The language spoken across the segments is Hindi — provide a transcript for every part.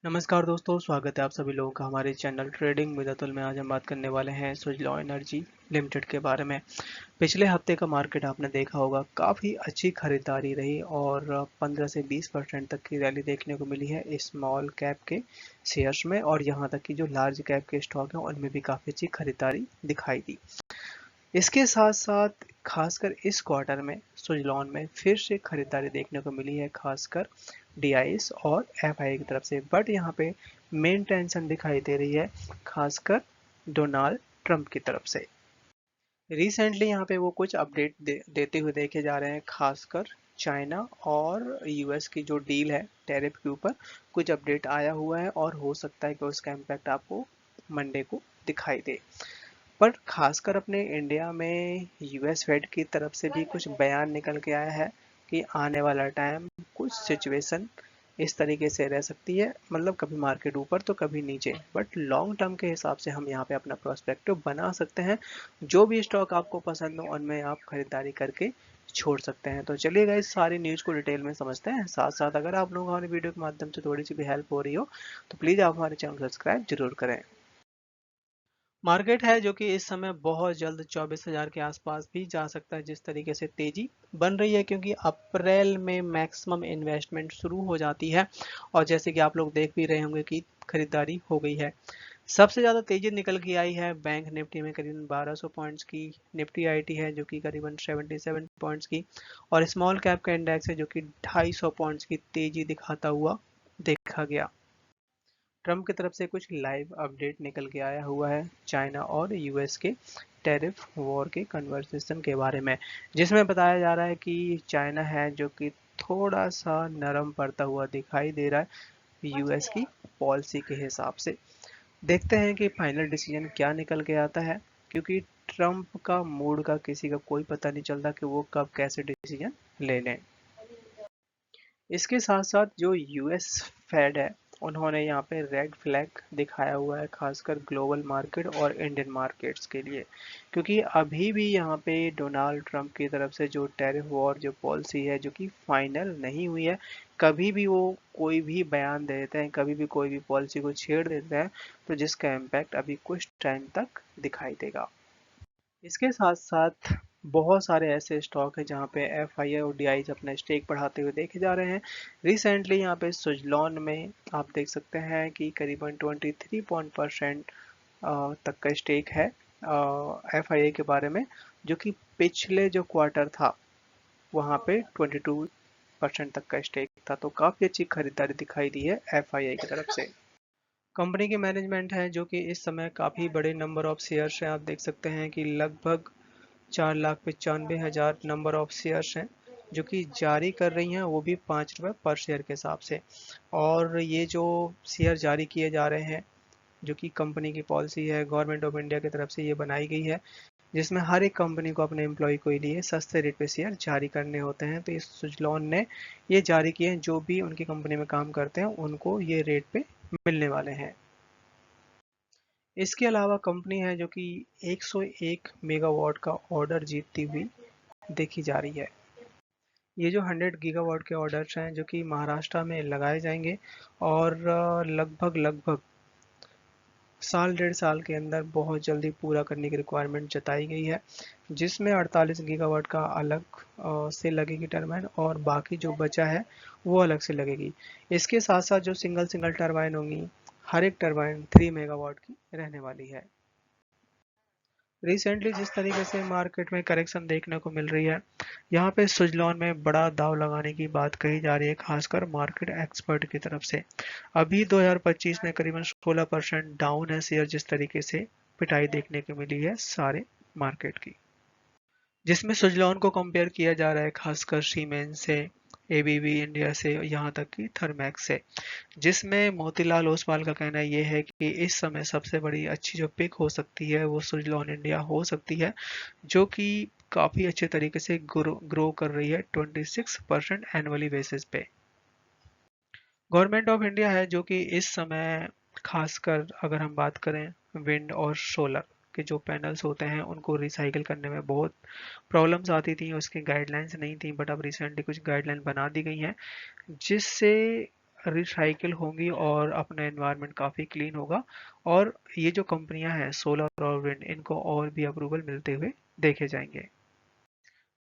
नमस्कार दोस्तों, स्वागत है आप सभी लोगों का हमारे चैनल ट्रेडिंग विद अतुल में। आज हम बात करने वाले हैं सुजलॉन एनर्जी लिमिटेड के बारे में। पिछले हफ्ते का मार्केट आपने देखा होगा, काफ़ी अच्छी खरीदारी रही और 15 से 20% तक की रैली देखने को मिली है स्मॉल कैप के शेयर्स में, और यहाँ तक कि जो लार्ज कैप के स्टॉक हैं उनमें भी काफ़ी अच्छी खरीदारी दिखाई दी। इसके साथ साथ खासकर इस क्वार्टर में सुजलॉन में फिर से खरीदारी देखने को मिली है, खासकर डीआईएस और एफआईआई की तरफ से। बट यहाँ पे मेन टेंशन दिखाई दे रही है खासकर डोनाल्ड ट्रंप की तरफ से। रिसेंटली यहाँ पे वो कुछ अपडेट देते हुए देखे जा रहे हैं, खासकर चाइना और यूएस की जो डील है टैरिफ के ऊपर कुछ अपडेट आया हुआ है, और हो सकता है कि उसका इम्पैक्ट आपको मंडे को दिखाई दे। पर खासकर अपने इंडिया में यूएस फेड की तरफ से भी कुछ बयान निकल के आया है कि आने वाला टाइम कुछ सिचुएशन इस तरीके से रह सकती है, मतलब कभी मार्केट ऊपर तो कभी नीचे, बट लॉन्ग टर्म के हिसाब से हम यहाँ पे अपना प्रोस्पेक्टिव बना सकते हैं। जो भी स्टॉक आपको पसंद हो उनमें आप खरीदारी करके छोड़ सकते हैं। तो चलिए गाइस, सारी न्यूज़ को डिटेल में समझते हैं। साथ साथ अगर आप लोग हमारे वीडियो के माध्यम से थोड़ी सी भी हेल्प हो रही हो तो प्लीज़ आप हमारे चैनल को सब्सक्राइब जरूर करें। मार्केट है जो कि इस समय बहुत जल्द 24,000 के आसपास भी जा सकता है, जिस तरीके से तेजी बन रही है, क्योंकि अप्रैल में मैक्सिमम इन्वेस्टमेंट शुरू हो जाती है। और जैसे कि आप लोग देख भी रहे होंगे कि खरीदारी हो गई है। सबसे ज़्यादा तेजी निकल के आई है बैंक निफ्टी में, करीबन 1200 पॉइंट्स की। निफ्टी आईटी है जो कि करीबन 77 पॉइंट्स की, और स्मॉल कैप का इंडेक्स है जो कि 250 पॉइंट्स की तेजी दिखाता हुआ देखा गया। ट्रम्प की तरफ से कुछ लाइव अपडेट निकल के आया हुआ है चाइना और यूएस के टैरिफ वॉर के कन्वर्सेशन के बारे में, जिसमें बताया जा रहा है कि चाइना है जो कि थोड़ा सा नरम पड़ता हुआ दिखाई दे रहा है यूएस की पॉलिसी के हिसाब से। देखते हैं कि फाइनल डिसीजन क्या निकल के आता है, क्योंकि ट्रम्प का मूड का किसी का कोई पता नहीं चलता कि वो कब कैसे डिसीजन ले लें। इसके साथ साथ जो यूएस फेड है उन्होंने यहाँ पे रेड फ्लैग दिखाया हुआ है, खासकर ग्लोबल मार्केट और इंडियन मार्केट्स के लिए, क्योंकि अभी भी यहाँ पे डोनाल्ड ट्रंप की तरफ से जो टैरिफ वॉर जो पॉलिसी है जो कि फाइनल नहीं हुई है। कभी भी वो कोई भी बयान दे देते हैं, कभी भी कोई भी पॉलिसी को छेड़ देते हैं, तो जिसका इम्पैक्ट अभी कुछ टाइम तक दिखाई देगा। इसके साथ साथ बहुत सारे ऐसे स्टॉक हैं जहां पे एफआईआई और डीआईज अपना स्टेक बढ़ाते हुए देखे जा रहे हैं। रिसेंटली यहां पे सुजलॉन में आप देख सकते हैं कि करीबन 23% तक का स्टेक है एफआईआई के बारे में, जो कि पिछले जो क्वार्टर था वहां पे 22% तक का स्टेक था। तो काफी अच्छी खरीदारी दिखाई दी है एफआईआई की तरफ से। कंपनी की मैनेजमेंट है जो कि इस समय काफ़ी बड़े नंबर ऑफ शेयर्स हैं। आप देख सकते हैं कि लगभग 4,95,000 नंबर ऑफ शेयर्स हैं जो कि जारी कर रही हैं, वो भी ₹5 पर शेयर के हिसाब से। और ये जो शेयर जारी किए जा रहे हैं, जो कि कंपनी की पॉलिसी है, गवर्नमेंट ऑफ इंडिया की तरफ से ये बनाई गई है, जिसमें हर एक कंपनी को अपने एम्प्लॉय के लिए सस्ते रेट पे शेयर जारी करने होते हैं। तो इस सुजलॉन ने ये जारी किए हैं, जो भी उनकी कंपनी में काम करते हैं उनको ये रेट पे मिलने वाले हैं। इसके अलावा कंपनी है जो कि 101 मेगावाट का ऑर्डर जीतती हुई देखी जा रही है। ये जो 100 गीगावाट के ऑर्डर्स हैं जो कि महाराष्ट्र में लगाए जाएंगे, और लगभग लगभग साल डेढ़ साल के अंदर बहुत जल्दी पूरा करने की रिक्वायरमेंट जताई गई है, जिसमें 48 गीगावाट का अलग से लगेगी टरबाइन, और बाकी जो बचा है वो अलग से लगेगी। इसके साथ साथ जो सिंगल सिंगल टरबाइन होंगी, हर एक टरबाइन 3 मेगावाट की रहने वाली है। रिसेंटली जिस तरीके से मार्केट में करेक्शन देखने को मिल रही है, यहाँ पे सुजलॉन में बड़ा दाव लगाने की बात कही जा रही है, खासकर मार्केट एक्सपर्ट की तरफ से। अभी 2025 में करीबन 16% डाउन है शेयर, जिस तरीके से पिटाई देखने को मिली है सारे मार्केट की, जिसमें सुजलॉन को कंपेयर किया जा रहा है खासकर सीमेंस से, एबीबी इंडिया से, यहाँ तक कि थर्मैक्स से। जिसमें मोतीलाल ओसवाल का कहना ये है कि इस समय सबसे बड़ी अच्छी जो पिक हो सकती है वो सुजलॉन इंडिया हो सकती है, जो कि काफ़ी अच्छे तरीके से ग्रो कर रही है 26% एनुअली बेसिस पे। गवर्नमेंट ऑफ इंडिया है जो कि इस समय खासकर अगर हम बात करें विंड और सोलर के जो पैनल्स होते हैं उनको रिसाइकिल करने में बहुत प्रॉब्लम्स आती थी, उसकी गाइडलाइंस नहीं थी, बट अब रिसेंटली कुछ गाइडलाइन बना दी गई हैं, जिससे रिसाइकिल होंगी और अपना एनवायरनमेंट काफ़ी क्लीन होगा। और ये जो कंपनियां हैं सोलर और विंड, इनको और भी अप्रूवल मिलते हुए देखे जाएंगे।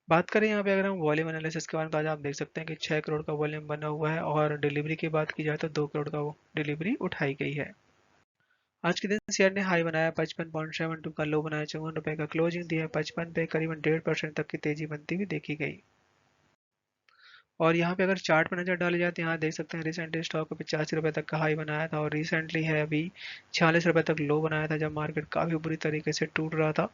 बात करें यहाँ पे अगर हम वॉल्यूम एनालिसिस के बारे में, तो आज आप देख सकते हैं कि 6 करोड़ का वॉल्यूम बना हुआ है और डिलीवरी की बात की जाए तो 2 करोड़ का डिलीवरी उठाई गई है। आज के दिन शेयर ने हाई बनाया 55.72 का, लो बनाया 54 रुपए का, क्लोजिंग दिया 55 पे, करीबन 1.5% तक की तेजी बनती हुई देखी गई। और यहाँ पे अगर चार्ट पर नजर डाली जाए तो यहाँ देख सकते हैं रिसेंटली स्टॉक को 85 रुपए तक का हाई बनाया था और रिसेंटली है अभी 46 रुपए तक लो बनाया था, जब मार्केट काफ़ी बुरी तरीके से टूट रहा था।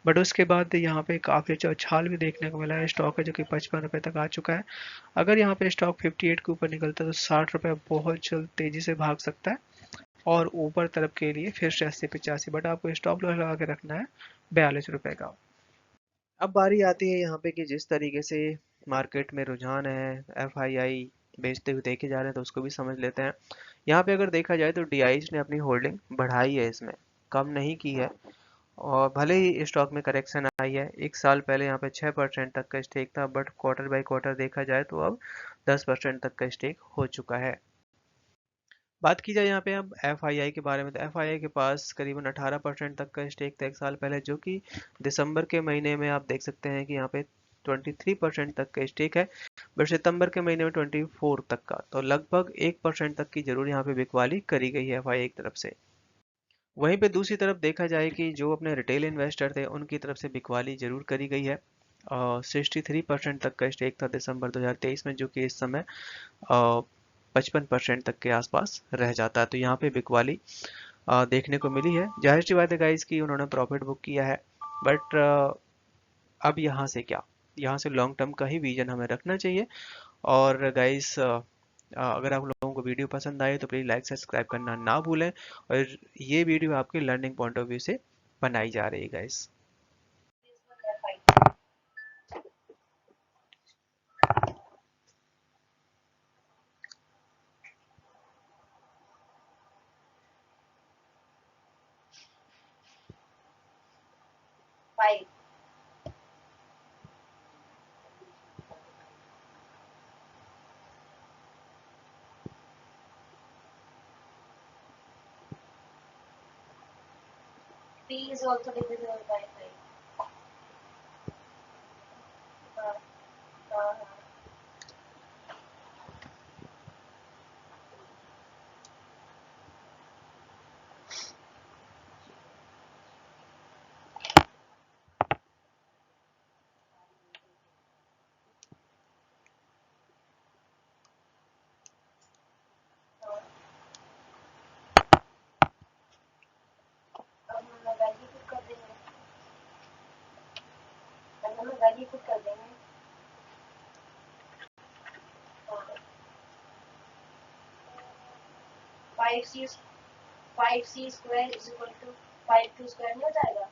बट उसके बाद यहाँ पे काफ़ी अच्छा उछाल भी देखने को मिला है। स्टॉक है जो कि 55 रुपए तक आ चुका है। अगर यहाँ पे स्टॉक 58 के ऊपर निकलता है तो 60 रुपए बहुत जल्द तेजी से भाग सकता है और ऊपर तरफ के लिए फिर से 80-85, बट आपको स्टॉप लॉस लगा के रखना है 42 रुपए का। अब बारी आती है यहाँ पे कि जिस तरीके से मार्केट में रुझान है, एफआईआई बेचते हुए देखे जा रहे हैं, तो उसको भी समझ लेते हैं। यहाँ पे अगर देखा जाए तो डीआईज ने अपनी होल्डिंग बढ़ाई है, इसमें कम नहीं की है। और भले ही स्टॉक में करेक्शन आई है, एक साल पहले यहाँ पे 6% तक का स्टेक था, बट क्वार्टर बाय क्वार्टर देखा जाए तो अब 10% तक का स्टेक हो चुका है। बात की जाए यहाँ पे अब एफआईआई के बारे में, तो एफआईआई के पास करीबन 18% तक का स्टेक था एक साल पहले, जो कि दिसंबर के महीने में आप देख सकते हैं कि यहाँ पे 23% तक का स्टेक है। बट सितंबर के महीने में 24 तक का, तो लगभग 1% तक की जरूर यहाँ पे बिकवाली करी गई है एफआईआई की तरफ से। वहीं पे दूसरी तरफ देखा जाए कि जो अपने रिटेल इन्वेस्टर थे उनकी तरफ से बिकवाली जरूर करी गई है। 63% तक का स्टेक था दिसंबर 2023 में, जो कि इस समय 55% तक के आसपास रह जाता है। तो यहाँ पे बिकवाली देखने को मिली है। जाहिर सी बात है गाइस कि उन्होंने प्रॉफिट बुक किया है, बट अब यहाँ से क्या, यहाँ से लॉन्ग टर्म का ही विजन हमें रखना चाहिए। और गाइस अगर आप लोगों को वीडियो पसंद आए तो प्लीज़ लाइक सब्सक्राइब करना ना भूलें। और ये वीडियो आपके लर्निंग पॉइंट ऑफ व्यू से बनाई जा रही है guys. P is also divisible by 5. हाँ, हाँ, हाँ. अब हम वैल्यू पुट कर देंगे. अब हम वैल्यू पुट कर देंगे. हाँ. 5c square is equal to 5 2 square नहीं हो जाएगा.